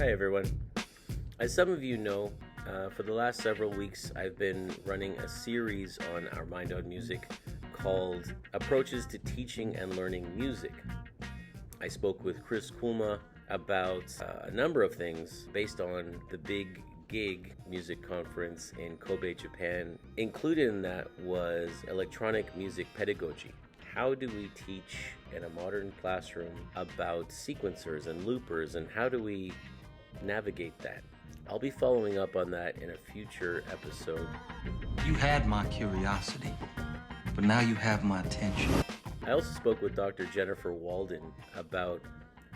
Hi everyone. As some of you know, for the last several weeks I've been running a series on Our Mind on Music called Approaches to Teaching and Learning Music. I spoke with Chris Kulma about a number of things based on the big gig music conference in Kobe, Japan. Included in that was electronic music pedagogy. How do we teach in a modern classroom about sequencers and loopers, and how do we navigate that? I'll be following up on that in a future episode. You had my curiosity, but now you have my attention. I also spoke with Dr. Jennifer Walden about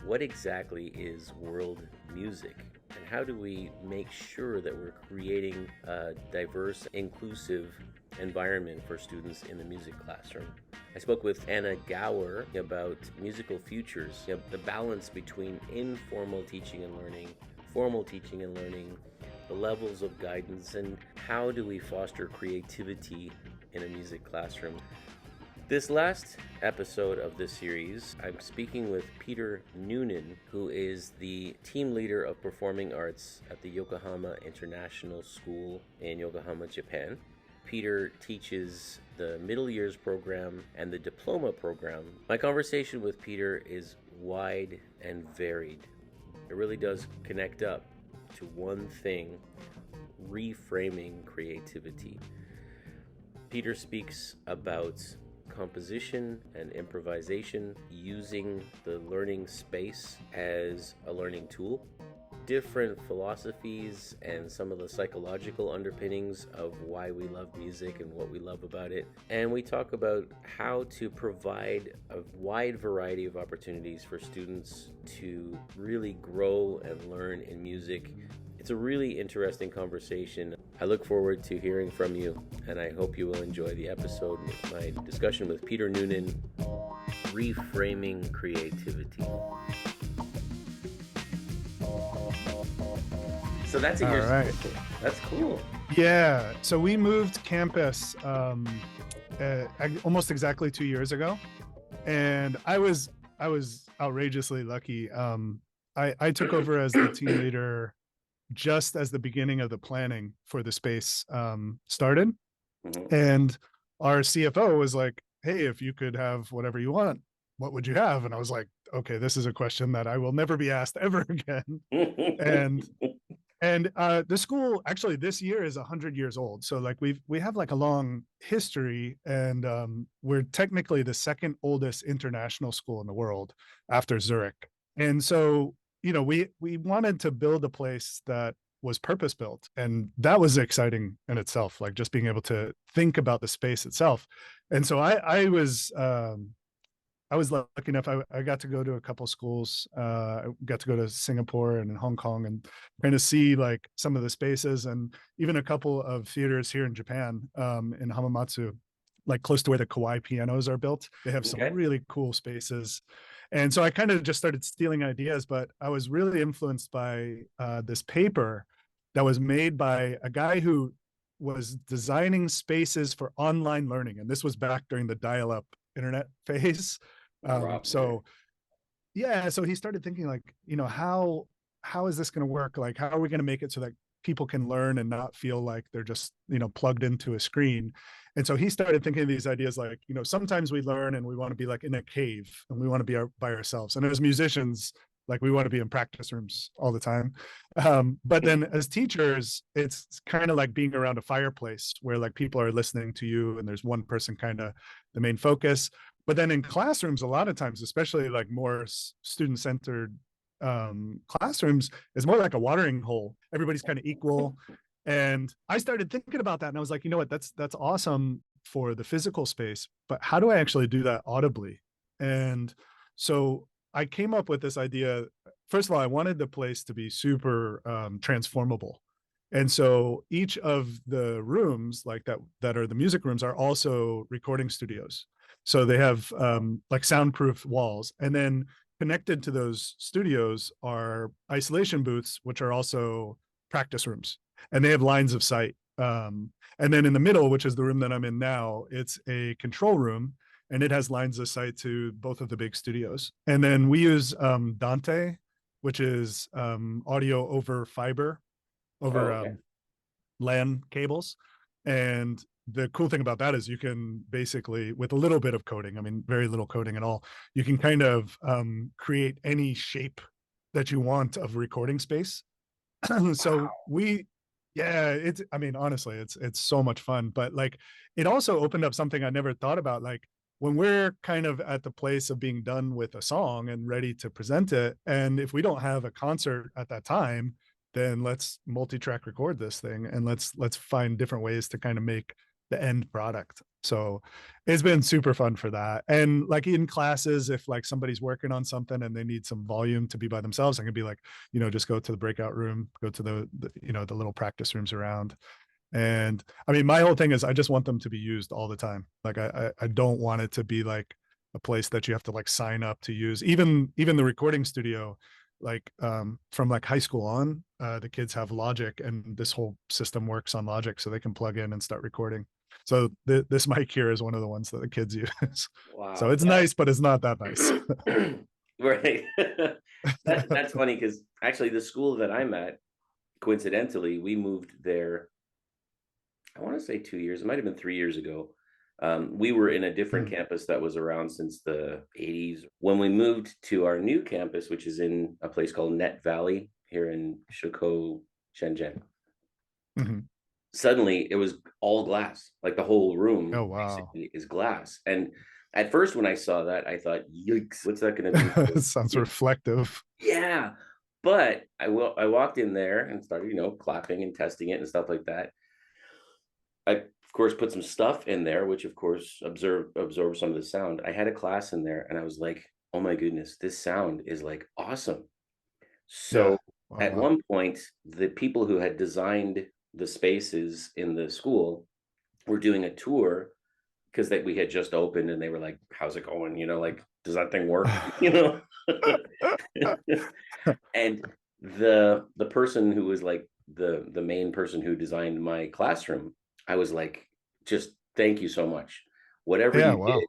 what exactly is world music and how do we make sure that we're creating a diverse, inclusive environment for students in the music classroom. I spoke with Anna Gower about musical futures, the balance between informal teaching and learning, formal teaching and learning, the levels of guidance, and how do we foster creativity in a music classroom. This last episode of this series, I'm speaking with Peter Noonan, who is the team leader of performing arts at the Yokohama International School in Yokohama, Japan. Peter teaches the middle years program and the diploma program. My conversation with Peter is wide and varied. It really does connect up to one thing: reframing creativity. Peter speaks about composition and improvisation, using the learning space as a learning tool, different philosophies and some of the psychological underpinnings of why we love music and what we love about it. And we talk about how to provide a wide variety of opportunities for students to really grow and learn in music. It's a really interesting conversation. I look forward to hearing from you, and I hope you will enjoy the episode with my discussion with Peter Noonan, Reframing Creativity. So that's a year. Right. That's cool. Yeah. So we moved campus almost exactly 2 years ago, and I was outrageously lucky. I took over as the team leader just as the beginning of the planning for the space started, and our CFO was like, "Hey, if you could have whatever you want, what would you have?" And I was like, "Okay, this is a question that I will never be asked ever again." And the school actually this year is 100 years old. So like we have like a long history, and we're technically the second oldest international school in the world after Zurich. And so, you know, we wanted to build a place that was purpose built, and that was exciting in itself, like just being able to think about the space itself. And so I was lucky enough. I got to go to a couple schools. I got to go to Singapore and Hong Kong and kind of see like some of the spaces, and even a couple of theaters here in Japan, in Hamamatsu, like close to where the kawaii pianos are built. They have some really cool spaces. And so I kind of just started stealing ideas, but I was really influenced by this paper that was made by a guy who was designing spaces for online learning. And this was back during the dial-up internet phase. So he started thinking like, you know, how is this going to work? Like, how are we going to make it so that people can learn and not feel like they're just, you know, plugged into a screen? And so he started thinking of these ideas like, you know, sometimes we learn and we want to be like in a cave and we want to be by ourselves. And as musicians, like we want to be in practice rooms all the time. But then as teachers, it's kind of like being around a fireplace where like people are listening to you and there's one person kind of the main focus. But then in classrooms, a lot of times, especially like more student-centered classrooms, is more like a watering hole. Everybody's kind of equal. And I started thinking about that, and I was like, you know what, that's awesome for the physical space, but how do I actually do that audibly? And so I came up with this idea. First of all, I wanted the place to be super transformable. And so each of the rooms like that are the music rooms are also recording studios. So they have like soundproof walls, and then connected to those studios are isolation booths, which are also practice rooms, and they have lines of sight. And then in the middle, which is the room that I'm in now, it's a control room, and it has lines of sight to both of the big studios. And then we use Dante, which is audio over fiber, over Oh, okay. LAN cables. And the cool thing about that is you can basically, with a little bit of coding, I mean, very little coding at all, you can kind of create any shape that you want of recording space. So yeah, it's, I mean, honestly, it's so much fun. But like, it also opened up something I never thought about. Like, when we're kind of at the place of being done with a song and ready to present it, and if we don't have a concert at that time, then let's multi-track record this thing, and let's find different ways to kind of make the end product. So it's been super fun for that. And like in classes, if like somebody's working on something and they need some volume to be by themselves, I can be like, just go to the breakout room, go to the the little practice rooms around. And I mean, my whole thing is I just want them to be used all the time. Like I don't want it to be like a place that you have to like sign up to use. Even the recording studio, like from like high school on, the kids have Logic, and this whole system works on Logic, so they can plug in and start recording. So this mic here is one of the ones that the kids use. So Wow. it's nice, but it's not that nice. Right. That's funny because actually the school that I'm at, coincidentally, we moved there, I want to say 2 years, it might have been 3 years ago. We were in a different campus that was around since the 80s. When we moved to our new campus, which is in a place called Net Valley here in Shikoku, Shenzhen, Mhm. suddenly it was all glass. Like the whole room Oh wow. basically is glass. And at first when I saw that, I thought, yikes, what's that going to do for Sounds kids? reflective. Yeah. But I walked in there and started, clapping and testing it and stuff like that. I, of course, put some stuff in there, which of course absorb some of the sound. I had a class in there and I was like, oh my goodness, this sound is like awesome. Yeah. So Oh at wow. one point, the people who had designed the spaces in the school were doing a tour because we had just opened, and they were like, how's it going? Like, does that thing work? And the person who was like the main person who designed my classroom, I was like, just thank you so much, whatever Yeah, you wow. did.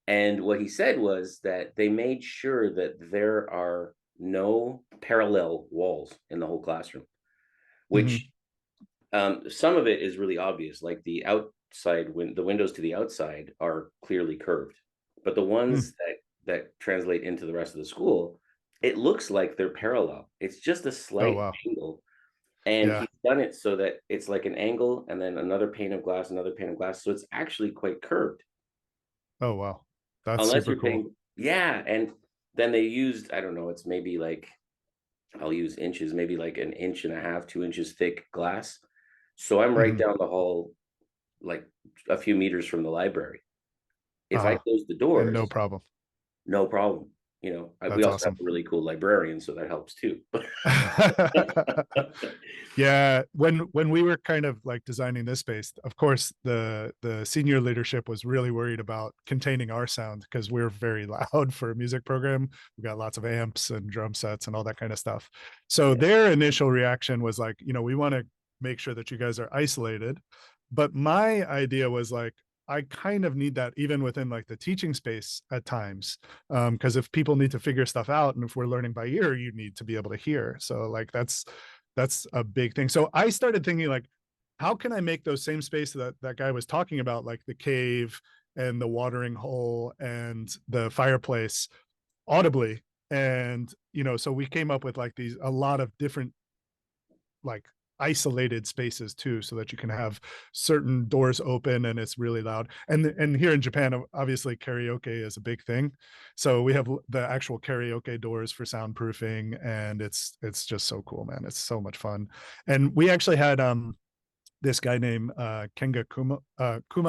And what he said was that they made sure that there are no parallel walls in the whole classroom, Mhm. which some of it is really obvious, like the outside, when the windows to the outside are clearly curved, but the Mm. ones that translate into the rest of the school, it looks like they're parallel. It's just a Oh slight wow. angle, and Yeah. he's done it so that it's like an angle and then another pane of glass, another pane of glass, so it's actually quite curved. Oh wow. That's Unless super you're cool. paying, yeah. And then they used, I don't know, it's maybe like, I'll use inches, maybe like an inch and a half, 2 inches thick glass. So I'm right Mhm. down the hall, like a few meters from the library. If I Uh-huh. close the And no doors, problem. no problem. We That's also have awesome. a really cool librarian, so that helps too. Yeah, when we were kind of like designing this space, of course, the senior leadership was really worried about containing our sound because we're very loud for a music program. We got lots of amps and drum sets and all that kind of stuff. So Yeah. their initial reaction was like, we want to make sure that you guys are isolated. But my idea was like, I kind of need that even within like the teaching space at times, because if people need to figure stuff out, and if we're learning by ear, you need to be able to hear. So like that's a big thing. So I started thinking like, how can I make those same space that guy was talking about, like the cave and the watering hole and the fireplace, audibly? And so we came up with like a lot of different like isolated spaces too, so that you can have certain doors open and it's really loud. And here in Japan, obviously karaoke is a big thing, so we have the actual karaoke doors for soundproofing, and it's just so cool, man. It's so much fun. And we actually had this guy named Kenga Kuma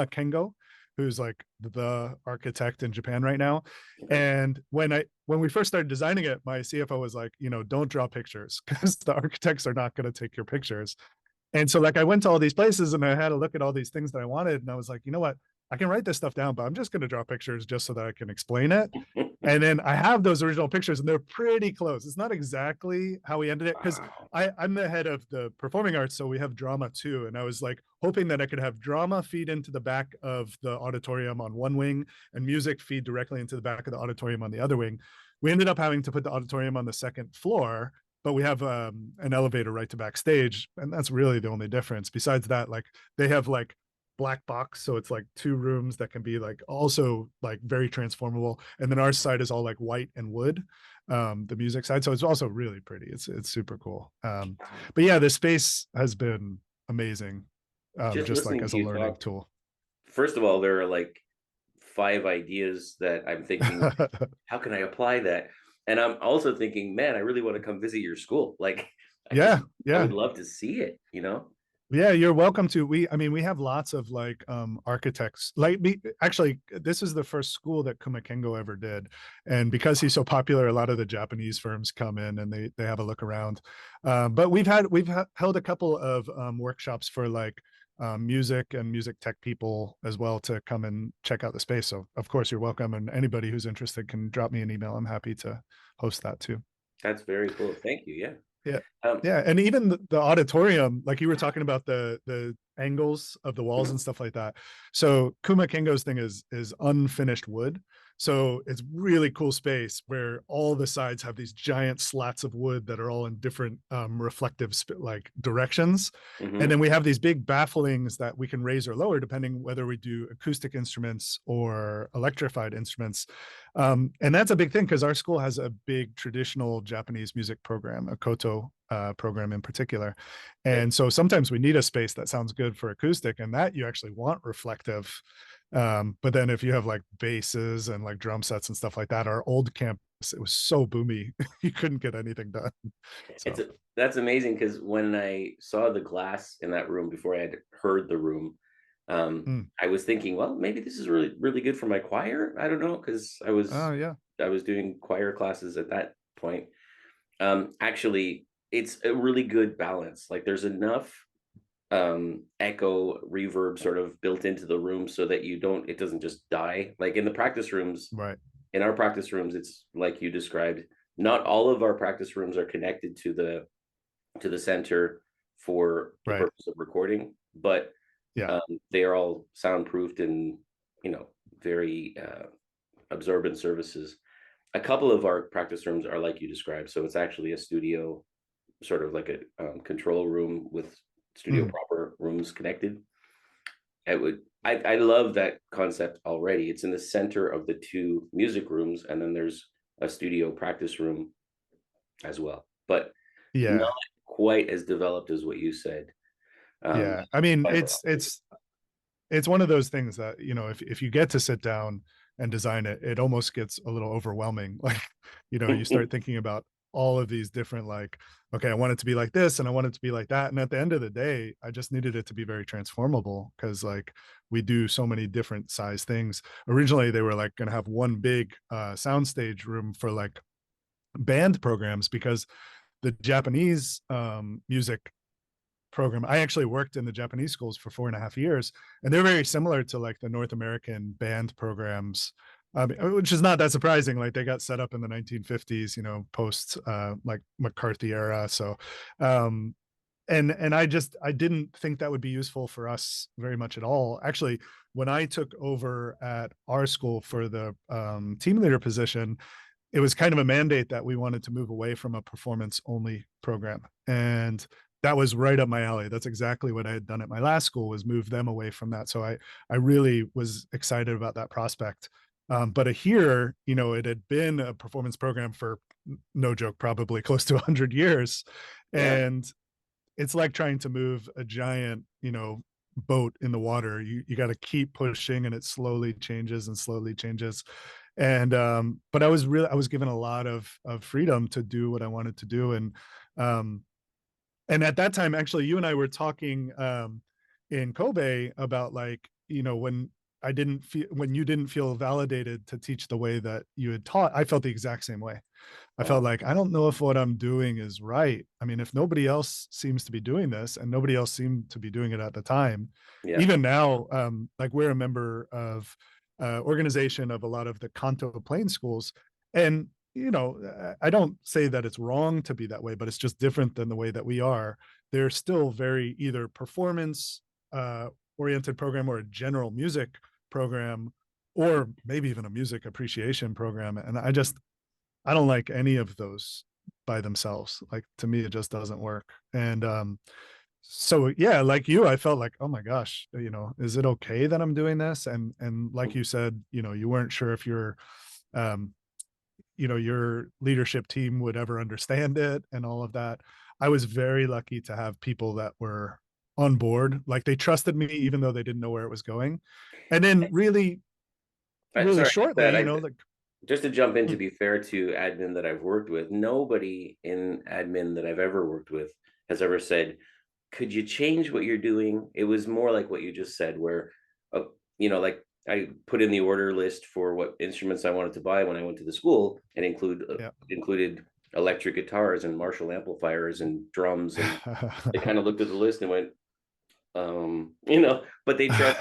Kengo, who's like the architect in Japan right now. Okay. And when we first started designing it, my CFO was like, don't draw pictures because the architects are not going to take your pictures. And so like I went to all these places and I had to look at all these things that I wanted. And I was like, you know what? I can write this stuff down, but I'm just going to draw pictures just so that I can explain it. And then I have those original pictures and they're pretty close. It's not exactly how we ended it because Wow. I'm the head of the performing arts, so we have drama too. And I was like hoping that I could have drama feed into the back of the auditorium on one wing and music feed directly into the back of the auditorium on the other wing. we ended up having to put the auditorium on the second floor, but we have an elevator right to backstage, and that's really the only difference. Besides that, like they have like black box, so it's like 2 rooms that can be like also like very transformable, and then our side is all like white and wood, the music side, so it's also really pretty. It's super cool. But yeah, the space has been amazing, Just just like listening as to a you learning talk, tool. first of all, there are like 5 ideas that I'm thinking, how can I apply that? And I'm also thinking, man, I really want to come visit your school. Like, I Yeah, just, I yeah. would love to see it, you know? Yeah, you're welcome to. I mean, we have lots of like architects. Like actually, this is the first school that Kumakengo ever did. And because he's so popular, a lot of the Japanese firms come in and they have a look around. But held a couple of workshops for like music and music tech people as well to come and check out the space. So of course you're welcome, and anybody who's interested can drop me an email. I'm happy to host that too. That's very cool. Thank you. Yeah. Yeah. Um, Yeah. And even the auditorium, like you were talking about the angles of the walls and stuff like that. So Kuma Kengo's thing is unfinished wood. So it's really cool space where all the sides have these giant slats of wood that are all in different reflective like directions. And mhm. then we have these big bafflings that we can raise or lower depending whether we do acoustic instruments or electrified instruments. And that's a big thing because our school has a big traditional Japanese music program, a koto program in particular. Okay. And so sometimes we need a space that sounds good for acoustic, and that you actually want reflective. But then if you have like basses and like drum sets and stuff like that, our old campus, it was so boomy, you couldn't get anything done. It's So, that's amazing because when I saw the glass in that room before I had heard the room, mm. I was thinking, well, maybe this is really really good for my choir. I don't know because Oh, yeah. I was doing choir classes at that point. Actually, it's a really good balance. Like there's enough echo reverb sort of built into the room so that it doesn't just die. Like in the practice rooms, Right. in our practice rooms, it's like you described. Not all of our practice rooms are connected to the center for the Right. purpose of recording, but Yeah. they are all soundproofed and you know very absorbent services. A couple of our practice rooms are like you described, so it's actually a studio, sort of like a control room with studio Mm. proper rooms connected. I love that concept already. It's in the center of the 2 music rooms, and then there's a studio practice room as well, but not Yeah. quite as developed as what you said. Yeah. I mean, Fiber it's optic. it's one of those things that, if you get to sit down and design it, it almost gets a little overwhelming. Like, you start thinking about all of these different, like, okay, I want it to be like this and I want it to be like that. And at the end of the day, I just needed it to be very transformable because like we do so many different size things. Originally, they were like going to have one big soundstage room for like band programs because the Japanese music program. I actually worked in the Japanese schools for 4.5 years, and they're very similar to like the North American band programs, which is not that surprising. Like they got set up in the 1950s, post like McCarthy era. So, and I didn't think that would be useful for us very much at all. Actually, when I took over at our school for the team leader position, it was kind of a mandate that we wanted to move away from a performance only program, and that was right up my alley. That's exactly what I had done at my last school, was move them away from that. So I really was excited about that prospect. But here, it had been a performance program for, no joke, probably close to 100 years, Yeah, and it's like trying to move a giant, boat in the water. You got to keep pushing, and it slowly changes and slowly changes. And but I was given a lot of freedom to do what I wanted to do. Um and at that time, actually, you and I were talking in Kobe about, like, when you didn't feel validated to teach the way that you had taught. I felt the exact same way. I felt wow. like, I don't know if what I'm doing is right. I mean, if nobody else seems to be doing this, and nobody else seemed to be doing it at the time, Yeah, even now, like we're a member of organization of a lot of the Kanto Plain schools, and I don't say that it's wrong to be that way, but it's just different than the way that we are. They're still very either performance uh, oriented program or a general music program, or maybe even a music appreciation program. And I don't like any of those by themselves. Like to me, it just doesn't work. And so yeah, like you, I felt like, oh my gosh, is it okay that I'm doing this? And like you said, you weren't sure if um, your leadership team would ever understand it and all of that. I was very lucky to have people that were on board. Like they trusted me, even though they didn't know where it was going. And then really, really Sorry, shortly, that I like, just to jump in, to be fair to admin that I've worked with, nobody in admin that I've ever worked with has ever said, could you change what you're doing? It was more like what you just said, where, like I put in the order list for what instruments I wanted to buy when I went to the school, and yeah. included electric guitars and Marshall amplifiers and drums, and they kind of looked at the list and went, but they trust,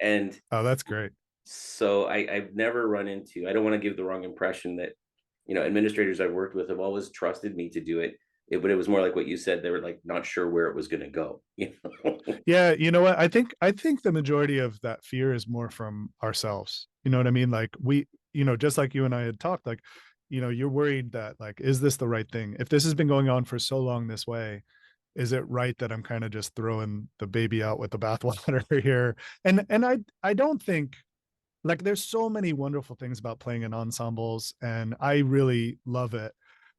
and Oh, that's great. so I've never run into, I don't want to give the wrong impression that, administrators I've worked with have always trusted me to do it. But it was more like what you said. They were like not sure where it was going to go. Yeah, you know what? I think the majority of that fear is more from ourselves. You know what I mean? Like we, just like you and I had talked, like, you're worried that like, is this the right thing? If this has been going on for so long this way, is it right that I'm kind of just throwing the baby out with the bathwater here? And I don't think, like, there's so many wonderful things about playing in ensembles, and I really love it.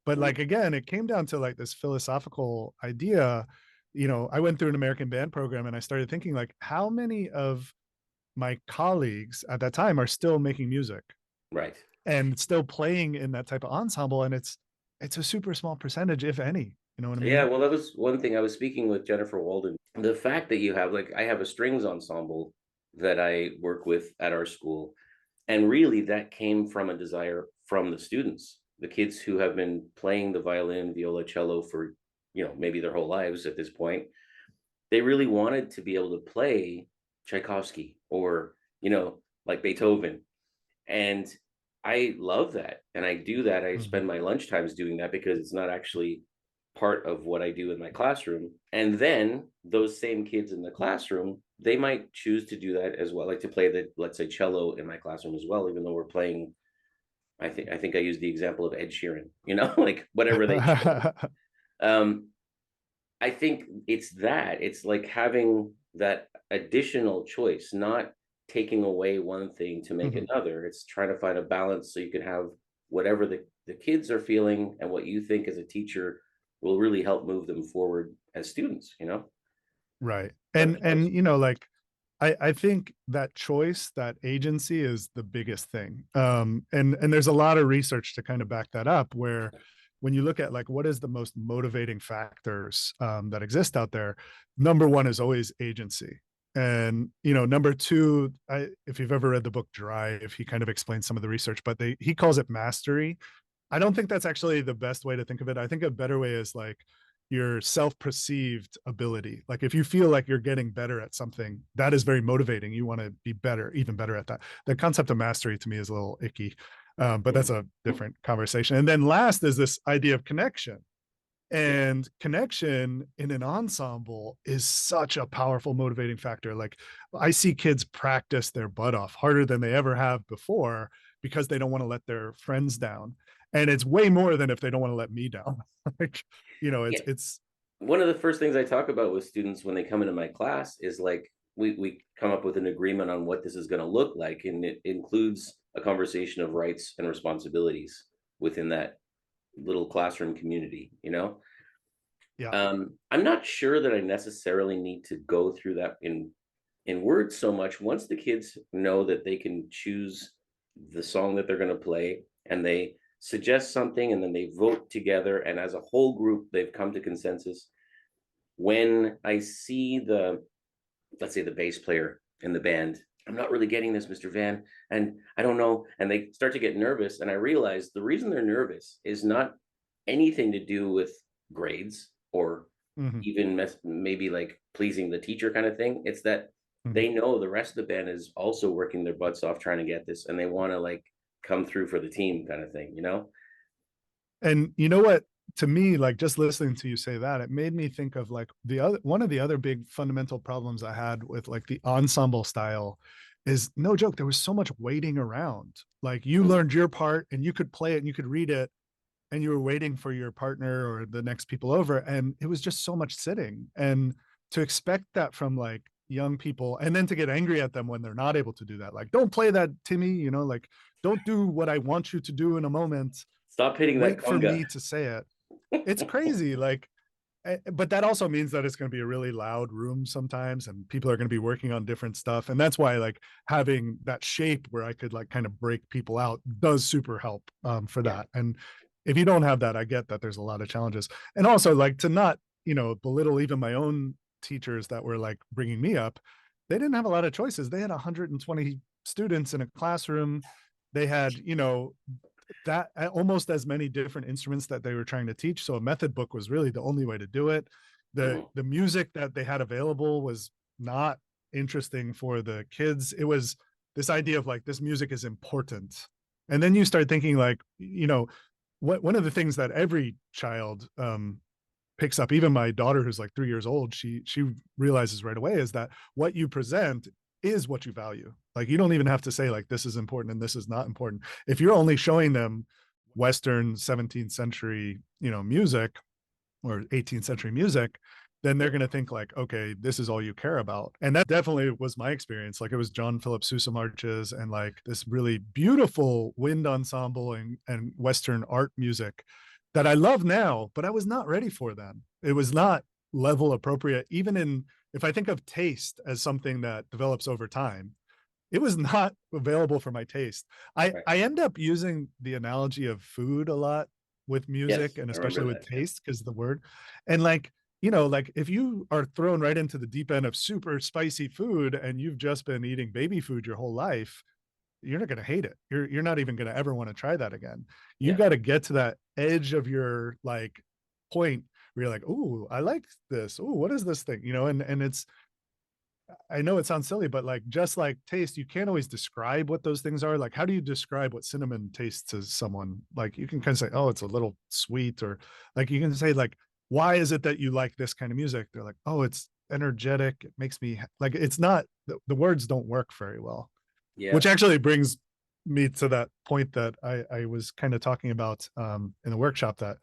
But like again, it came down to like this philosophical idea. I went through an American band program and I started thinking like, how many of my colleagues at that time are still making music Right. and still playing in that type of ensemble? And it's a super small percentage, if any. You know what I Yeah, mean? well, that was one thing. I was speaking with Jennifer Walden. The fact that you have, like, I have a strings ensemble that I work with at our school, and really that came from a desire from the students, the kids who have been playing the violin, viola, cello for, maybe their whole lives at this point. They really wanted to be able to play Tchaikovsky or, like Beethoven. And I love that. And I do that. I Mhm. spend my lunch times doing that because it's not actually part of what I do in my classroom. And then those same kids in the classroom, they might choose to do that as well, like to play the, let's say, cello in my classroom as well, even though we're playing. I think I used the example of Ed Sheeran, like whatever they chose. Um, I think it's like having that additional choice, not taking away one thing to make Mhm. another. It's trying to find a balance so you can have whatever the kids are feeling and what you think as a teacher will really help move them forward as students. Right. That And like I think that choice, that agency is the biggest thing. And there's a lot of research to kind of back that up, where when you look at like what is the most motivating factors that exist out there, number one is always agency. And number two, if you've ever read the book Drive, he kind of explains some of the research, but he calls it mastery. I don't think that's actually the best way to think of it. I think a better way is like your self-perceived ability. Like if you feel like you're getting better at something, that is very motivating. You want to be better, even better at that. The concept of mastery to me is a little icky, but that's a different conversation. And then last is this idea of connection. yeah. And connection in an ensemble is such a powerful motivating factor. Like I see kids practice their butt off harder than they ever have before because they don't want to let their friends down. And it's way more than if they don't want to let me down. Like, Yeah. it's One of the first things I talk about with students when they come into my class is like we come up with an agreement on what this is going to look like, and it includes a conversation of rights and responsibilities within that little classroom community. yeah. I'm not sure that I necessarily need to go through that in words so much. Once the kids know that they can choose the song that they're going to play, and they suggest something, and then they vote together, and as a whole group they've come to consensus. When I see let's say the bass player in the band, I'm not really getting this, Mr. Van, and I don't know, and they start to get nervous, and I realize the reason they're nervous is not anything to do with grades or Mhm, even maybe like pleasing the teacher kind of thing. It's that mhm. they know the rest of the band is also working their butts off trying to get this, and they want to like come through for the team kind of thing. And you know what? To me, like just listening to you say that, it made me think of like the other one of the other big fundamental problems I had with like the ensemble style is, no joke, there was so much waiting around. Like you learned your part and you could play it and you could read it, and you were waiting for your partner or the next people over, and it was just so much sitting. And to expect that from like young people, and then to get angry at them when they're not able to do that, like, don't play that, Timmy, like, don't do what I want you to do in a moment, Stop hitting that wait for conga. me to say it. It's crazy. Like, but that also means that it's going to be a really loud room sometimes, and people are going to be working on different stuff. And that's why like having that shape where I could like kind of break people out does super help for that. And if you don't have that, I get that there's a lot of challenges. And also like to not, belittle even my own teachers that were like bringing me up. They didn't have a lot of choices. They had 120 students in a classroom. They had, that almost as many different instruments that they were trying to teach. So a method book was really the only way to do it. The music that they had available was not interesting for the kids. It was this idea of like, this music is important. And then you start thinking like, one of the things that every child picks up, even my daughter who's like 3 years old, she realizes right away, is that what you present is what you value. Like you don't even have to say like, this is important and this is not important. If you're only showing them Western 17th century, music or 18th century music, then they're going to think like, okay, this is all you care about. And that definitely was my experience. Like it was John Philip Sousa marches and like this really beautiful wind ensemble and Western art music that I love now, but I was not ready for then. It was not level appropriate. Even if I think of taste as something that develops over time, it was not available for my taste. I end up using the analogy of food a lot with music, and especially with taste, because the word, and like, like if you are thrown right into the deep end of super spicy food and you've just been eating baby food your whole life, you're not going to hate it. You're not even going to ever want to try that again. You got to get to that edge of your like point where you're like, oh, I like this. Oh, what is this thing? And it's, I know it sounds silly, but like, just like taste, you can't always describe what those things are. Like, how do you describe what cinnamon tastes to someone? Like, you can kind of say, oh, it's a little sweet, or like, you can say like, why is it that you like this kind of music? They're like, oh, it's energetic. It makes me like, it's not, the words don't work very well. Which actually brings me to that point that I was kind of talking about in the workshop, that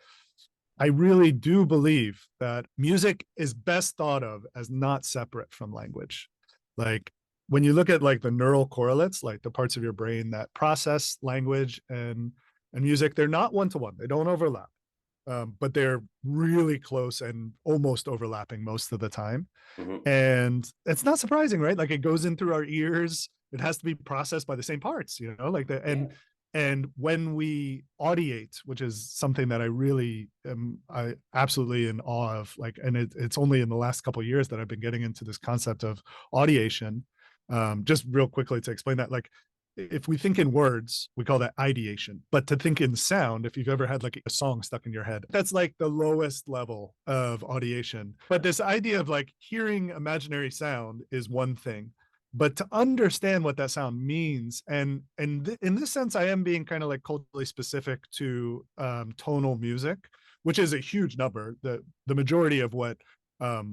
I really do believe that music is best thought of as not separate from language. Like when you look at like the neural correlates, like the parts of your brain that process language and music, they're not one-to-one. They don't overlap, but they're really close and almost overlapping most of the time. And it's not surprising, right? Like it goes in through our ears. It has to be processed by the same parts, like that. And when we audiate, which is something that I really am absolutely in awe of, like, and it's only in the last couple of years that I've been getting into this concept of audiation. Just real quickly to explain that, like, if we think in words, we call that ideation. But to think in sound, if you've ever had like a song stuck in your head, that's like the lowest level of audiation. But this idea of like hearing imaginary sound is one thing. But to understand what that sound means, and in this sense, I am being kind of like culturally specific to tonal music, which is a huge number. The majority of what a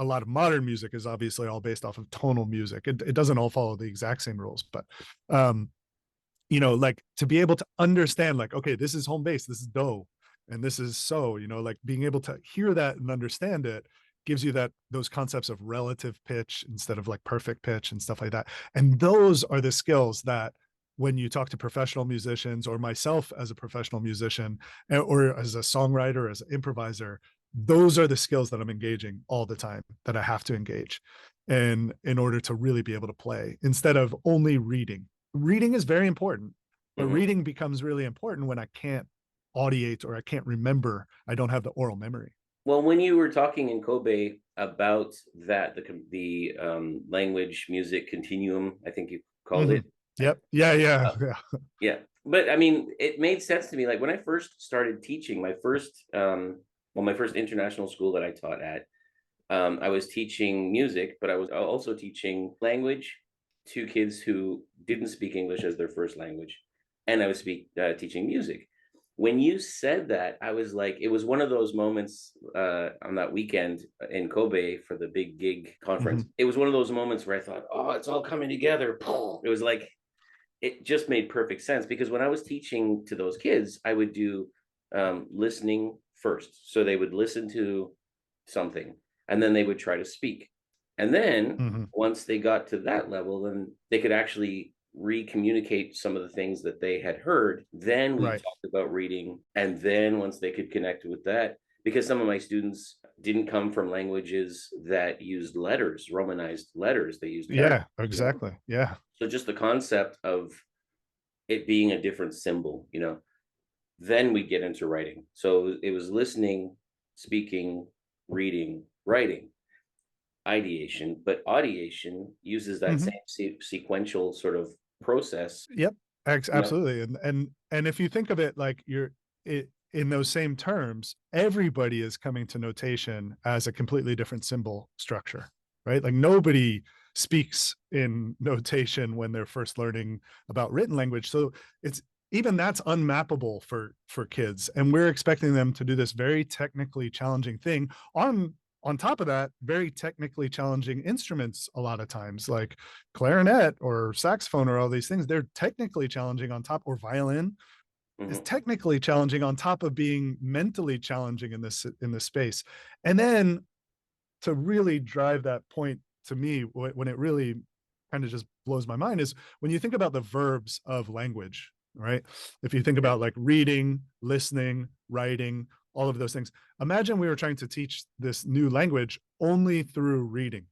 lot of modern music is obviously all based off of tonal music. It doesn't all follow the exact same rules, but like to be able to understand, like, okay, this is home bass, this is do, and this is so, like being able to hear that and understand it gives you those concepts of relative pitch instead of like perfect pitch and stuff like that. And those are the skills that when you talk to professional musicians, or myself as a professional musician, or as a songwriter, as an improviser, those are the skills that I'm engaging all the time, that I have to engage. And in order to really be able to play, instead of only reading. Reading is very important, but reading becomes really important when I can't audiate, or I can't remember. I don't have the oral memory. Well, when you were talking in Kobe about that, the language music continuum, I think you called it. Yep. Yeah. Yeah. But I mean, it made sense to me. Like when I first started teaching, my first international school that I taught at, I was teaching music, but I was also teaching language to kids who didn't speak English as their first language, and I was teaching music. When you said that, I was like, it was one of those moments on that weekend in Kobe for the big gig conference. It was one of those moments where I thought, oh, it's all coming together. It was like it just made perfect sense, because when I was teaching to those kids, I would do listening first. So they would listen to something and then they would try to speak. And then Hmm. once they got to that level, then they could actually re-communicate some of the things that they had heard. Then we Right. talked about reading. And then once they could connect with that, because some of my students didn't come from languages that used letters, Romanized letters, they used characters, Yeah, exactly. Yeah. so just the concept of it being a different symbol, then we get into writing. So it was listening, speaking, reading, writing, ideation, but audiation uses that Hmm. same sequential sort of process, Yep. you know. Absolutely. And if you think of it like in those same terms, everybody is coming to notation as a completely different symbol structure, right? Like nobody speaks in notation when they're first learning about written language. So it's even that's unmappable for kids. And we're expecting them to do this very technically challenging thing on top of that, very technically challenging instruments a lot of times, like clarinet or saxophone or all these things. They're technically challenging on top, or violin is Mhm. technically challenging on top of being mentally challenging in this space. And then to really drive that point to me, when it really kind of just blows my mind, is when you think about the verbs of language, right? If you think Yeah. about like reading, listening, writing, all of those things, imagine we were trying to teach this new language only through reading,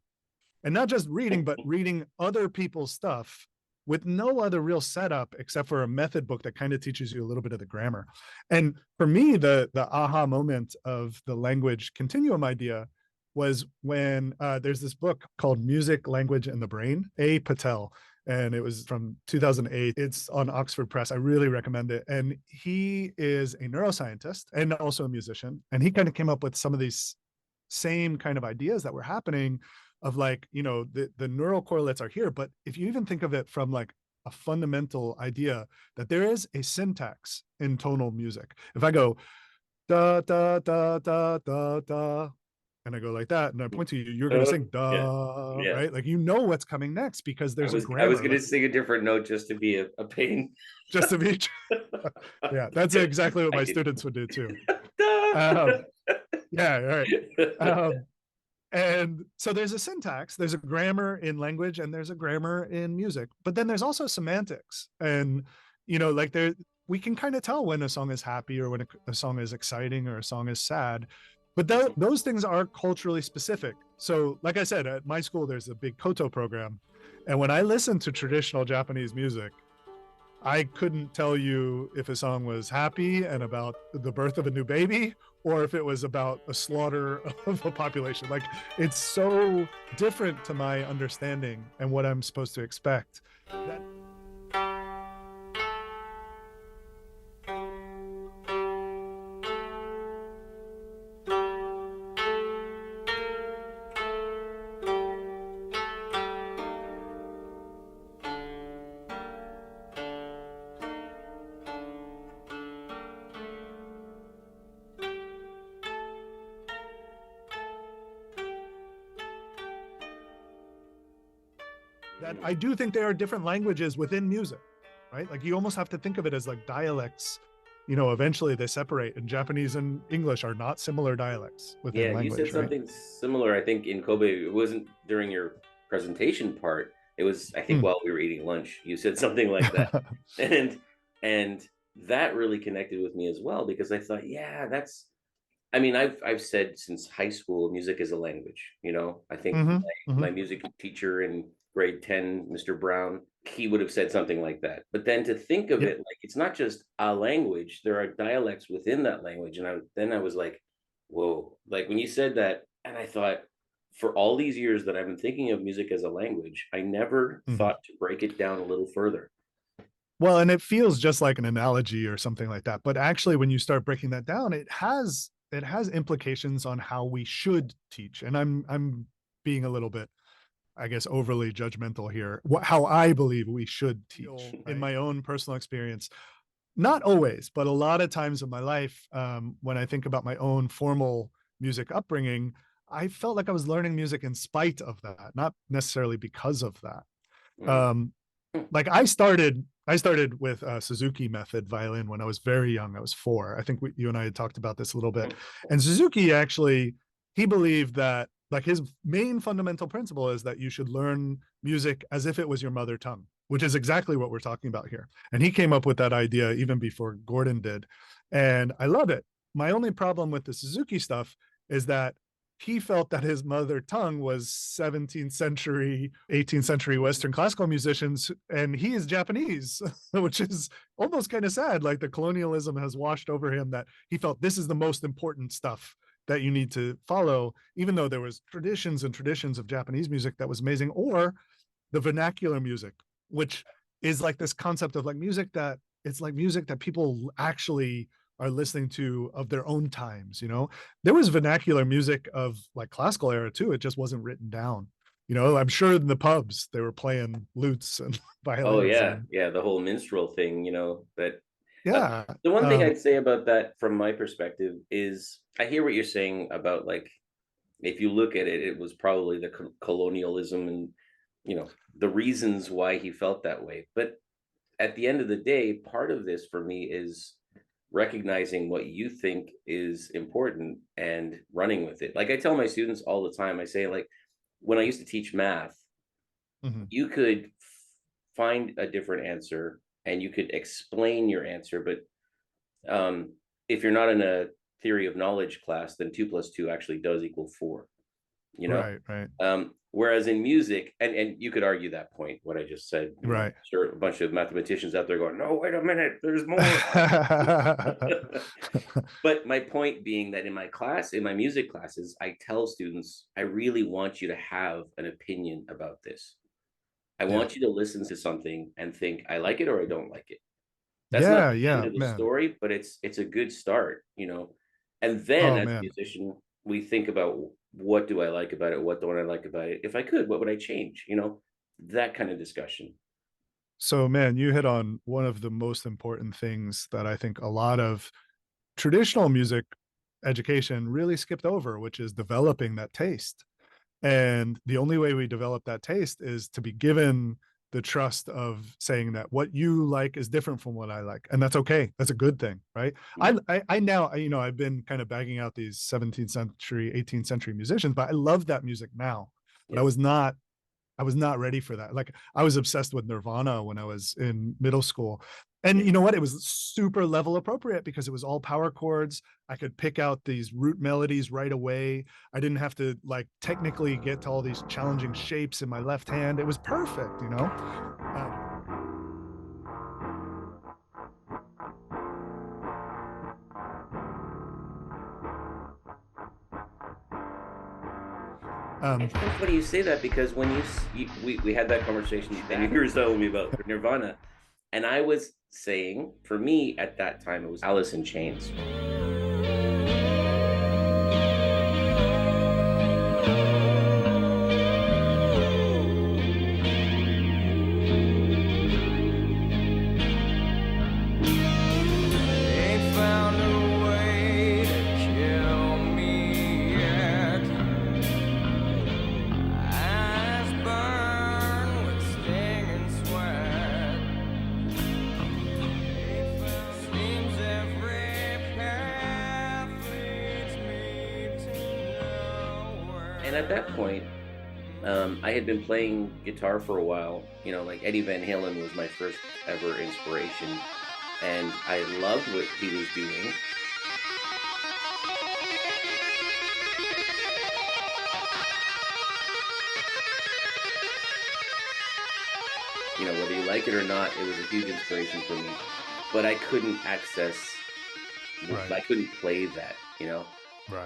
and not just reading, but reading other people's stuff with no other real setup except for a method book that kind of teaches you a little bit of the grammar. And for me, the aha moment of the language continuum idea was when there's this book called Music, Language, and the Brain, A. Patel, and it was from 2008. It's on Oxford Press. I really recommend it. And he is a neuroscientist and also a musician. And he kind of came up with some of these same kind of ideas that were happening of like, the neural correlates are here. But if you even think of it from like a fundamental idea that there is a syntax in tonal music. If I go da da da da da da, and I go like that, and I point to you, you're going to sing Yeah. da, Yeah. right? Like what's coming next because I there's a was grammar. gonna Like sing a different note just to be a pain. just to be, yeah, that's exactly what I my did. students would do too. Um, yeah, all right. And so there's a syntax, there's a grammar in language, and there's a grammar in music. But then there's also semantics. And, like we can kind of tell when a song is happy or when a song is exciting or a song is sad. But those things are culturally specific. So, like I said, at my school, there's a big koto program. And when I listen to traditional Japanese music, I couldn't tell you if a song was happy and about the birth of a new baby or if it was about a slaughter of a population. Like it's so different to my understanding and what I'm supposed to expect. That I do think there are different languages within music, right? Like you almost have to think of it as like dialects. Eventually they separate, and Japanese and English are not similar dialects within Yeah, you said language, right? something similar, I think, in Kobe. It wasn't during your presentation part. It was, I think, Mm. while we were eating lunch. You said something like that. And and that really connected with me as well, because I thought, yeah, that's, I mean, I've said since high school, music is a language. I think Hmm. my Hmm. music teacher in grade 10, Mr. Brown, he would have said something like that. But then to think of Yep. it like it's not just a language, there are dialects within that language. And then I was like, whoa, like when you said that, and I thought, for all these years that I've been thinking of music as a language, I never Hmm. thought to break it down a little further. Well, and it feels just like an analogy or something like that. But actually, when you start breaking that down, it has implications on how we should teach. And I'm being a little bit, I guess, overly judgmental here. How I believe we should teach in my own personal experience. Not always, but a lot of times in my life, when I think about my own formal music upbringing, I felt like I was learning music in spite of that, not necessarily because of that. Mm. Um, like I started with Suzuki method violin when I was very young. I was 4. I think you and I had talked about this a little bit. And Suzuki actually, he believed that like his main fundamental principle is that you should learn music as if it was your mother tongue, which is exactly what we're talking about here. And he came up with that idea even before Gordon did. And I love it. My only problem with the Suzuki stuff is that he felt that his mother tongue was 17th century, 18th century Western classical musicians, and he is Japanese, which is almost kind of sad. Like the colonialism has washed over him, that he felt this is the most important stuff that you need to follow, even though there was traditions and traditions of Japanese music that was amazing, or the vernacular music, which is like this concept of like music that it's like music that people actually are listening to of their own times. There was vernacular music of like classical era too. It just wasn't written down. I'm sure in the pubs they were playing lutes and Oh violins. yeah, yeah, the whole minstrel thing, that Yeah. the one thing I'd say about that from my perspective is I hear what you're saying about like if you look at it, it was probably the colonialism and the reasons why he felt that way. But at the end of the day, part of this for me is recognizing what you think is important and running with it. Like I tell my students all the time, I say like when I used to teach math, you could find a different answer and you could explain your answer, but if you're not in a theory of knowledge class, then 2 plus 2 actually does equal 4. Right. Whereas in music, and you could argue that point, what I just said, Right. Sure, a bunch of mathematicians out there going, no, wait a minute, there's more. But my point being that in my music classes, I tell students, I really want you to have an opinion about this. I want you to listen to something and think, I like it or I don't like it. That's not the end of the story, but it's a good start, And then as a musician, we think about what do I like about it? What don't I like about it? If I could, what would I change? That kind of discussion. So, man, you hit on one of the most important things that I think a lot of traditional music education really skipped over, which is developing that taste. And the only way we develop that taste is to be given the trust of saying that what you like is different from what I like. And that's okay. That's a good thing, right? Yeah. I now, I've been kind of bagging out these 17th century, 18th century musicians, but I love that music now. But Yeah. I was not ready for that. Like I was obsessed with Nirvana when I was in middle school. And you know what? It was super level appropriate because it was all power chords. I could pick out these root melodies right away. I didn't have to like technically get to all these challenging shapes in my left hand. It was perfect, It's so funny you say that because when we had that conversation and you were telling me about Nirvana, and I was saying for me at that time it was Alice in Chains. And at that point, I had been playing guitar for a while. Like Eddie Van Halen was my first ever inspiration, and I loved what he was doing. Whether you like it or not, it was a huge inspiration for me. But I couldn't I couldn't play that,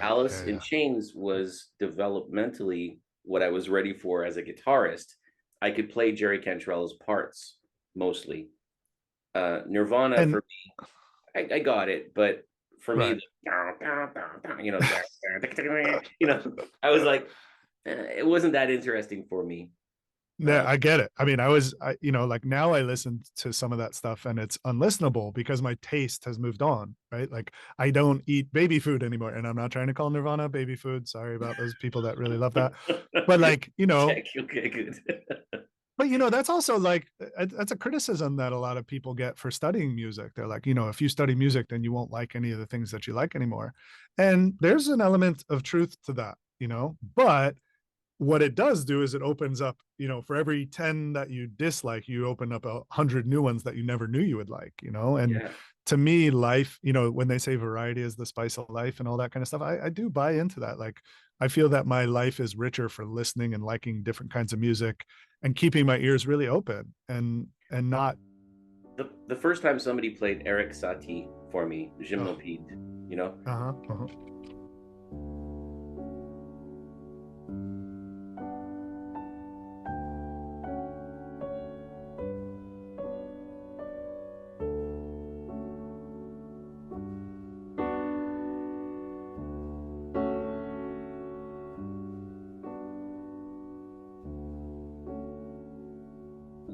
Alice in Chains was developmentally what I was ready for as a guitarist. I could play Jerry Cantrell's parts mostly. Nirvana for me, I got it, but for me, I was like, it wasn't that interesting for me. Yeah, I get it. I mean, like now I listen to some of that stuff and it's unlistenable because my taste has moved on, right? Like I don't eat baby food anymore, and I'm not trying to call Nirvana baby food. Sorry about those people that really love that. But like, Okay, good. But that's also like that's a criticism that a lot of people get for studying music. They're like, if you study music, then you won't like any of the things that you like anymore. And there's an element of truth to that, but what it does do is it opens up, for every 10 that you dislike, you open up 100 new ones that you never knew you would like, and Yeah. to me, life, when they say variety is the spice of life and all that kind of stuff, I do buy into that. Like, I feel that my life is richer for listening and liking different kinds of music and keeping my ears really open and not. The first time somebody played Eric Satie for me, Oh, Gymnopede, you know, uh-huh, uh-huh.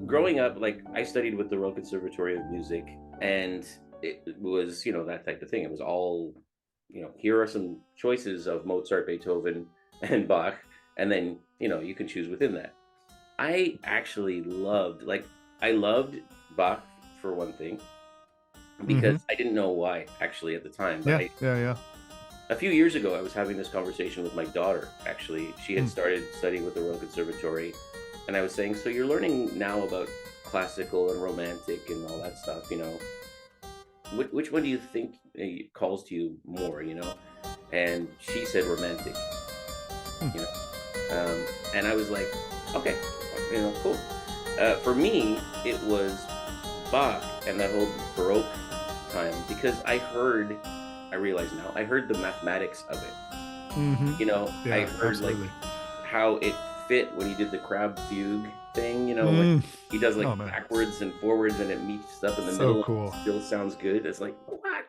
growing up, like I studied with the Royal Conservatory of Music, and it was, that type of thing. It was all, here are some choices of Mozart, Beethoven, and Bach, and then, you can choose within that. I actually I loved Bach for one thing, Mm-hmm. because I didn't know why actually at the time, but Yeah, yeah, yeah. a few years ago, I was having this conversation with my daughter. Actually, she had Mm. started studying with the Royal Conservatory, and I was saying, "So you're learning now about classical and romantic and all that stuff. Which one do you think calls to you more? And she said romantic. Mm. You know, and I was like, okay, cool. For me, it was Bach and that whole Baroque time, because I realize now, I heard the mathematics of it. Mm-hmm. I Yeah, heard like absolutely. how it fit when he did the crab fugue thing, when Mm. he does like Oh man, backwards and forwards and it meets up in the so middle and cool. it still sounds good. It's like, what?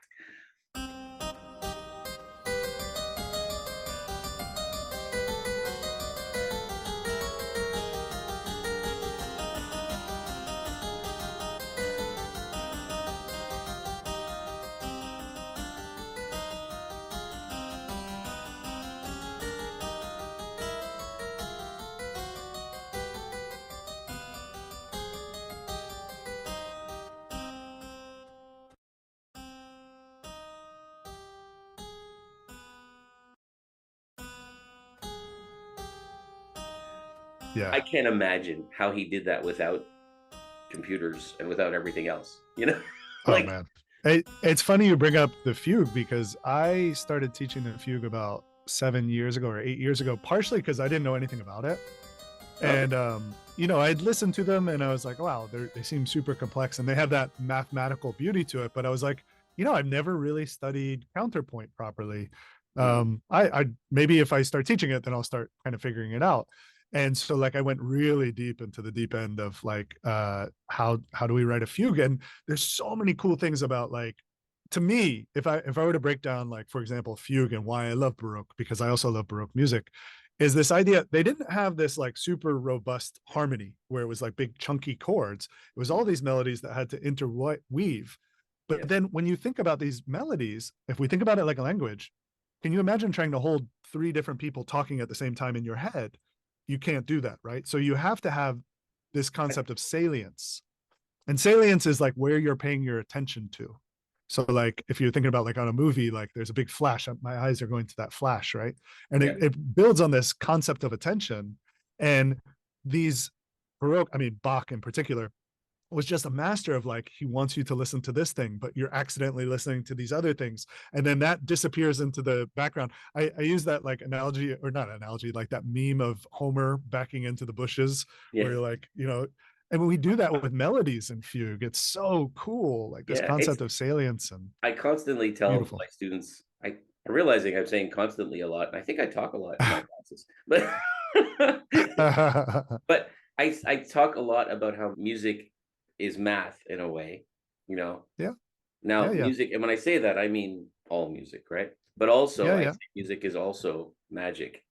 Yeah. I can't imagine how he did that without computers and without everything else, Oh like, man. It's funny you bring up the fugue because I started teaching the fugue about 7 years ago or 8 years ago, partially because I didn't know anything about it. okay. And I'd listened to them and I was like, wow, they seem super complex and they have that mathematical beauty to it. But I was like, I've never really studied counterpoint properly. Mhm. I maybe if I start teaching it, then I'll start kind of figuring it out. And so like I went really deep into the deep end of like how do we write a fugue? And there's so many cool things about like, to me, if I were to break down like, for example, fugue and why I love Baroque, because I also love Baroque music, is this idea they didn't have this like super robust harmony where it was like big chunky chords. It was all these melodies that had to interweave. But Yes. then when you think about these melodies, if we think about it like a language, can you imagine trying to hold three different people talking at the same time in your head? You can't do that, right? So you have to have this concept of salience. And salience is like where you're paying your attention to. So like if you're thinking about like on a movie, like there's a big flash, my eyes are going to that flash, right? And Yeah. it builds on this concept of attention. And these Baroque, I mean Bach in particular, was just a master of like he wants you to listen to this thing, but you're accidentally listening to these other things, and then that disappears into the background. I use that like analogy, or not analogy, like that meme of Homer backing into the bushes, where Yes. you're like, and when we do that with melodies and fugue, it's so cool, like this Yeah. It's concept of salience and I constly tell beautiful. my students, I'm realizing I'm saying constantly a lot, and I think I talk a lot in my classes, but but I talk a lot about how music is math in a way, you know. Yeah, yeah, Now, yeah, music, and when I say that, I mean all music, right? But also, yeah, I yeah, say music is also magic,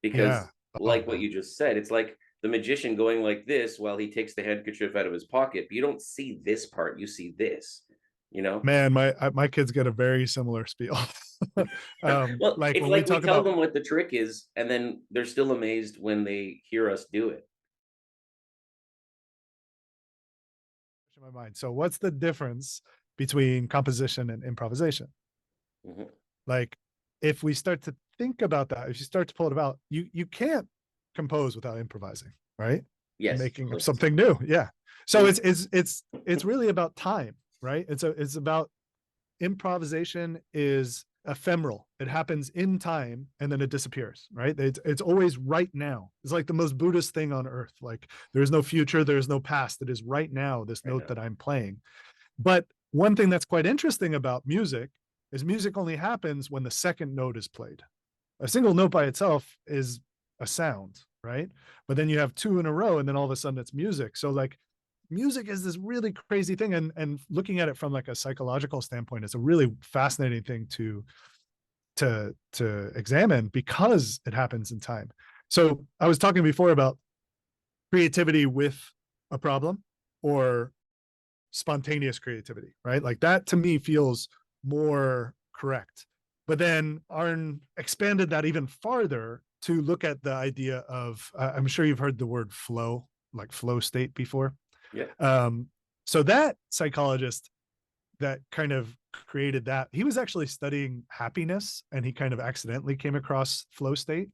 because, yeah. Oh like what man, you just said, it's like the magician going like this while he takes the handkerchief out of his pocket. But you don't see this part; you see this, you know. man, my kids get a very similar spiel. Well, Like it's when we like we talk tell about them what the trick is, and then they're still amazed when they hear us do it. my mind. So what's the difference between composition and improvisation? Mhm. Like, if we start to think about that, if you start to pull it about, you can't compose without improvising, right? And Yes, making up yes. something new. Yeah. So Mm. it's really about time, right? It's about improvisation is ephemeral. It happens in time and then it disappears, right? It's always right now. It's like the most Buddhist thing on earth. Like, there's no future, there's no past. It is right now, this I note know. that I'm playing. But one thing that's quite interesting about music is music only happens when the second note is played. A single note by itself is a sound, right? But then you have two in a row and then all of a sudden it's music. So like, music is this really crazy thing, and looking at it from like a psychological standpoint, it's a really fascinating thing to examine because it happens in time. So I was talking before about creativity with a problem or spontaneous creativity, right? Like, that to me feels more correct. But then Arn expanded that even farther to look at the idea of, I'm sure you've heard the word flow, like flow state before. Yeah. Um, so that psychologist that kind of created that, he was actually studying happiness and he kind of accidentally came across flow state,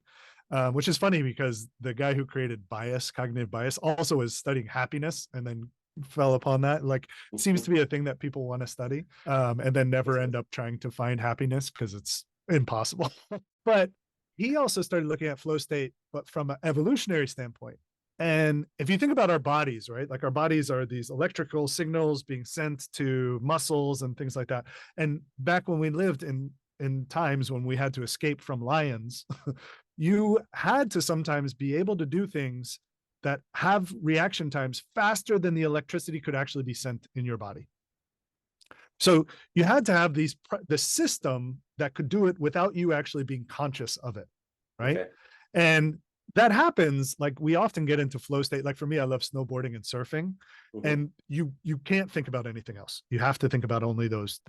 which is funny because the guy who created cognitive bias, also was studying happiness and then fell upon that. Like, it seems to be a thing that people want to study, and then never end up trying to find happiness because it's impossible. But he also started looking at flow state, but from an evolutionary standpoint. And if you think about our bodies, right? Like, our bodies are these electrical signals being sent to muscles and things like that. And back when we lived in times when we had to escape from lions, you had to sometimes be able to do things that have reaction times faster than the electricity could actually be sent in your body. So you had to have the system that could do it without you actually being conscious of it, right? Okay. And that happens, like, we often get into flow state. Like, for me, I love snowboarding and surfing, Mhm. and you can't think about anything else. You have to think about only those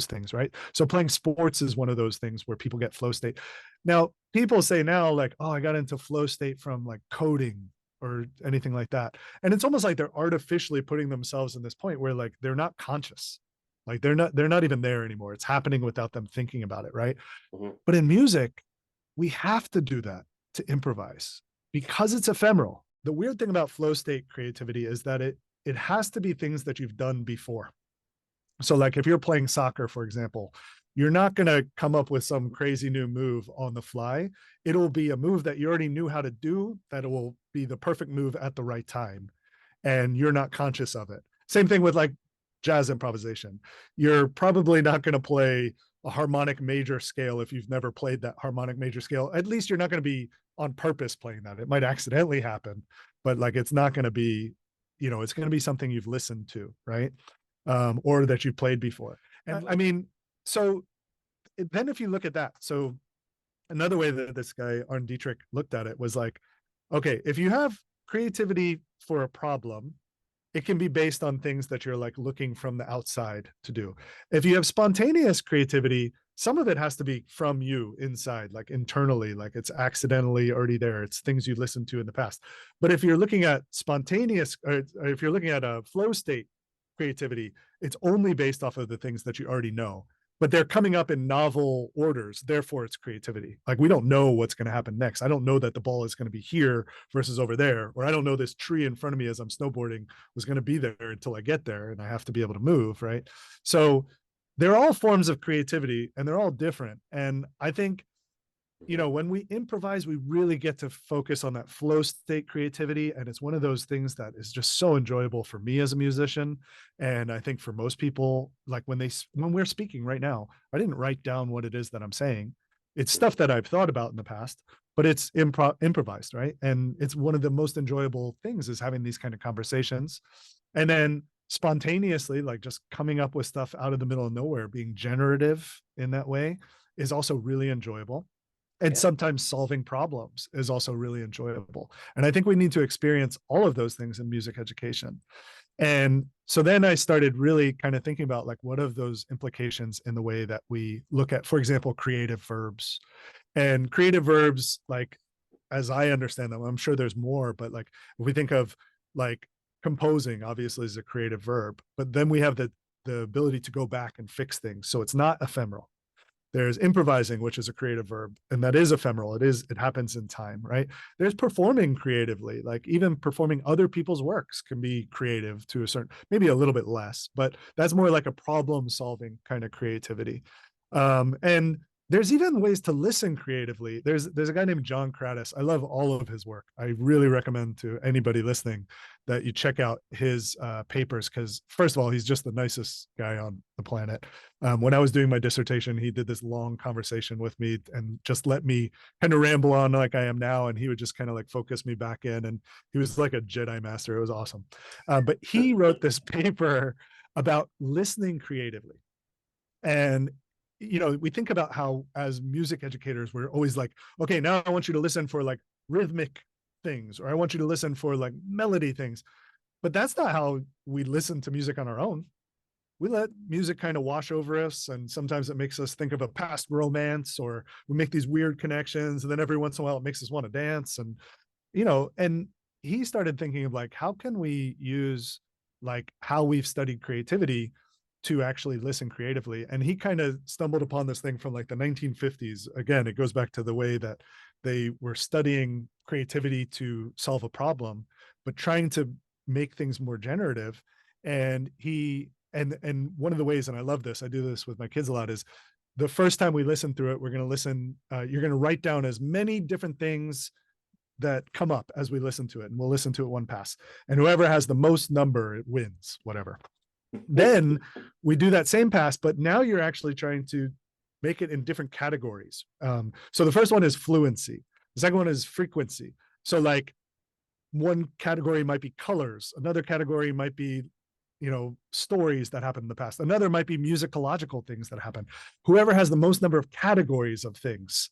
things, right? So playing sports is one of those things where people get flow state. Now, people say now, like, oh, I got into flow state from like coding or anything like that. And it's almost like they're artificially putting themselves in this point where, like, they're not conscious. Like, they're not even there anymore. It's happening without them thinking about it, right? Mhm. But in music, we have to do that to improvise because it's ephemeral. The weird thing about flow state creativity is that it has to be things that you've done before. So like, if you're playing soccer, for example, you're not going to come up with some crazy new move on the fly. It'll be a move that you already knew how to do, that will be the perfect move at the right time, and you're not conscious of it. Same thing with like jazz improvisation. You're probably not going to play a harmonic major scale if you've never played that harmonic major scale. At least you're not going to be on purpose playing that. It might accidentally happen, but like, it's not going to be, it's going to be something you've listened to, right? Or that you've played before. And I mean, so then if you look at that, so another way that this guy Arne Dietrich looked at it was like, okay, if you have creativity for a problem, it can be based on things that you're like looking from the outside to do. If you have spontaneous creativity, some of it has to be from you inside, like internally, like it's accidentally already there. It's things you listened to in the past. But if you're looking at spontaneous, or if you're looking at a flow state creativity, it's only based off of the things that you already know, but they're coming up in novel orders. Therefore, it's creativity. Like, we don't know what's going to happen next. I don't know that the ball is going to be here versus over there, or I don't know this tree in front of me as I'm snowboarding was going to be there until I get there, and I have to be able to move, right? So they're all forms of creativity and they're all different. And I think, when we improvise, we really get to focus on that flow state creativity. And it's one of those things that is just so enjoyable for me as a musician. And I think for most people, like when we're speaking right now, I didn't write down what it is that I'm saying. It's stuff that I've thought about in the past, but it's improvised, right? And it's one of the most enjoyable things is having these kind of conversations. And then spontaneously, like just coming up with stuff out of the middle of nowhere, being generative in that way is also really enjoyable. And Yeah. sometimes solving problems is also really enjoyable. And I think we need to experience all of those things in music education. And so then I started really kind of thinking about, like, what are those implications in the way that we look at, for example, creative verbs. And creative verbs, like, as I understand them, I'm sure there's more, but like, if we think of like composing obviously is a creative verb, but then we have the ability to go back and fix things. So it's not ephemeral. There's improvising, which is a creative verb, and that is ephemeral. It happens in time, right? There's performing creatively, like even performing other people's works can be creative to a certain, maybe a little bit less, but that's more like a problem solving kind of creativity. And there's even ways to listen creatively. There's a guy named John Kratis. I love all of his work. I really recommend to anybody listening that you check out his papers, because first of all, he's just the nicest guy on the planet. When I was doing my dissertation, he did this long conversation with me and just let me kind of ramble on like I am now. And he would just kind of like focus me back in. And he was like a Jedi master. It was awesome. But he wrote this paper about listening creatively. And we think about how as music educators, we're always like, okay, now I want you to listen for like rhythmic things, or I want you to listen for like melody things. But that's not how we listen to music on our own. We let music kind of wash over us, and sometimes it makes us think of a past romance, or we make these weird connections, and then every once in a while it makes us want to dance. And and he started thinking of like, how can we use like how we've studied creativity to actually listen creatively? And he kind of stumbled upon this thing from like the 1950s. Again, it goes back to the way that they were studying creativity to solve a problem, but trying to make things more generative. And and one of the ways, and I love this, I do this with my kids a lot, is the first time we listen through it, we're going to listen, you're going to write down as many different things that come up as we listen to it, and we'll listen to it one pass. And whoever has the most number, it wins, whatever. Then we do that same pass, but now you're actually trying to make it in different categories. So the first one is fluency. The second one is frequency. So like one category might be colors. Another category might be, stories that happened in the past. Another might be musicological things that happen. Whoever has the most number of categories of things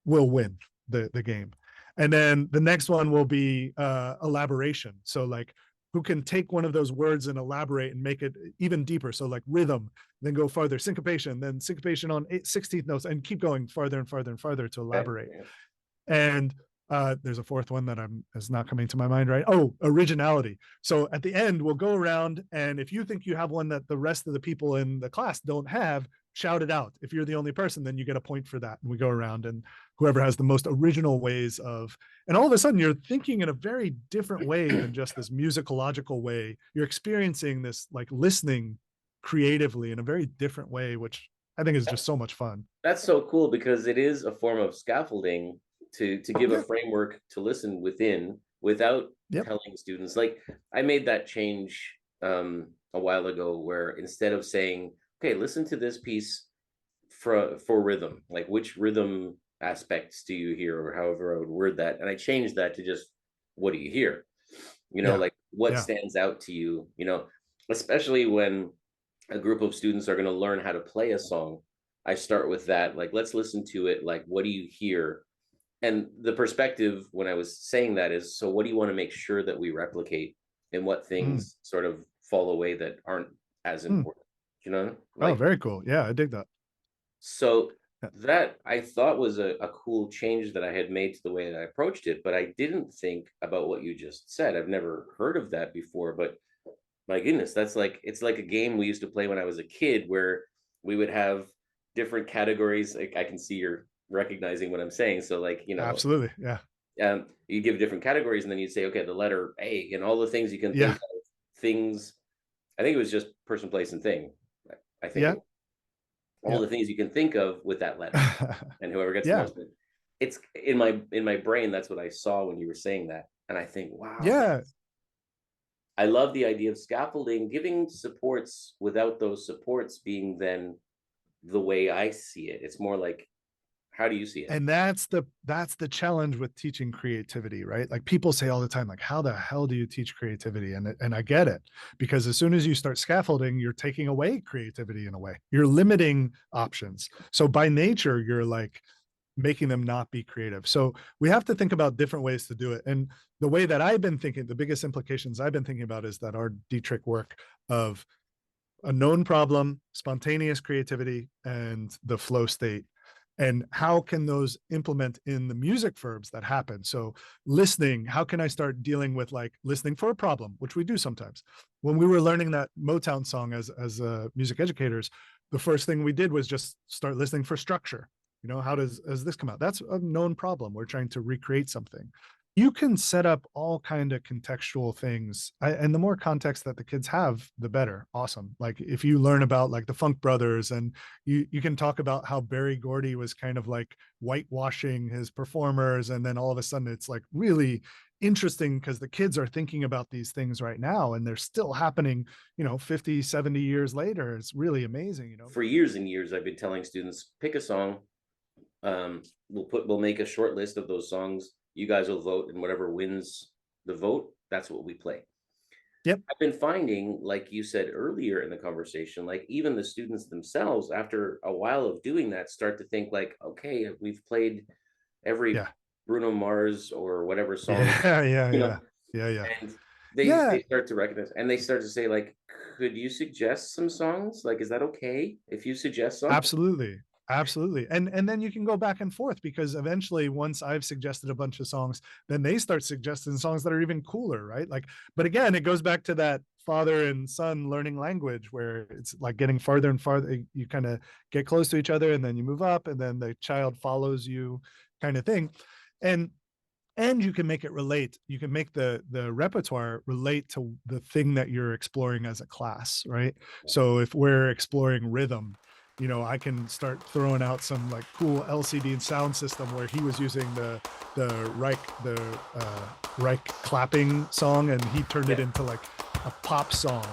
will win the game. And then the next one will be elaboration. So like, who can take one of those words and elaborate and make it even deeper. So like rhythm, then go farther, syncopation, then syncopation on 16th notes, and keep going farther and farther and farther to elaborate. And there's a fourth one that is not coming to my mind right. Oh, originality. So at the end, we'll go around, and if you think you have one that the rest of the people in the class don't have, shout it out. If you're the only person, then you get a point for that. And we go around, and whoever has the most original ways of, and all of a sudden you're thinking in a very different way than just this musicological way. You're experiencing this like listening creatively in a very different way, which I think is just so much fun. That's so cool, because it is a form of scaffolding to give a framework to listen within, without telling students. Like I made that change a while ago, where instead of saying, okay, listen to this piece for rhythm, like which rhythm aspects do you hear, or however I would word that, and I changed that to just, what do you hear? Like what stands out to you, especially when a group of students are going to learn how to play a song. I start with that, like, let's listen to it, like, what do you hear? And the perspective when I was saying that is, so what do you want to make sure that we replicate, and what things sort of fall away that aren't as important, Like, oh, very cool. Yeah, I dig that. So that I thought was a cool change that I had made to the way that I approached it, but I didn't think about what you just said. I've never heard of that before, but my goodness, that's like, it's like a game we used to play when I was a kid, where we would have different categories. Like, I can see you're recognizing what I'm saying. So like, absolutely. Yeah. You give different categories, and then you'd say, okay, the letter A, and all the things you can think of, things. I think it was just person, place, and thing. I think all the things you can think of with that letter, and whoever gets the most. It's in my brain. That's what I saw when you were saying that, and I think, wow. Yeah. I love the idea of scaffolding, giving supports without those supports being then the way I see it. It's more like, how do you see it? And that's the challenge with teaching creativity, right? Like people say all the time, like, how the hell do you teach creativity? And I get it, because as soon as you start scaffolding, you're taking away creativity in a way. You're limiting options. So by nature, you're like making them not be creative. So we have to think about different ways to do it. And the way that I've been thinking, the biggest implications I've been thinking about is that our Dietrich work of a known problem, spontaneous creativity, and the flow state. and how can those implement in the music verbs that happen? So listening, how can I start dealing with like listening for a problem, which we do sometimes. When we were learning that Motown song as music educators, the first thing we did was just start listening for structure. You know, how does this come out? That's a known problem. We're trying to recreate something. You can set up all kind of contextual things, and the more context that the kids have, the better. Awesome. Like if you learn about like the Funk Brothers, and you can talk about how Berry Gordy was kind of like whitewashing his performers, and then all of a sudden it's like really interesting because the kids are thinking about these things right now and they're still happening, 50, 70 years later. It's really amazing. For years and years, I've been telling students, pick a song. We'll make a short list of those songs. You guys will vote, and whatever wins the vote, that's what we play. Yep. I've been finding, like you said earlier in the conversation, like even the students themselves, after a while of doing that, start to think like, okay, we've played every Bruno Mars or whatever song. Yeah. And they start to recognize, and they start to say like, could you suggest some songs? Like, is that okay if you suggest songs? Absolutely. And then you can go back and forth, because eventually once I've suggested a bunch of songs, then they start suggesting songs that are even cooler, right? Like, but again, it goes back to that father and son learning language, where it's like getting farther and farther. You kind of get close to each other and then you move up, and then the child follows you, kind of thing. And you can make it relate. You can make the repertoire relate to the thing that you're exploring as a class, right? So if we're exploring rhythm, I can start throwing out some like cool LCD sound system where he was using the Reich clapping song, and he turned it into like a pop song.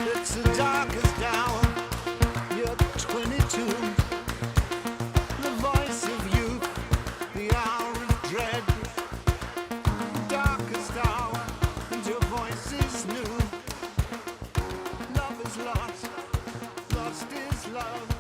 It's the darkest hour. You're 22. The voice of youth, the hour of dread. Darkest hour, and your voice is new. Love is lost, lost is love.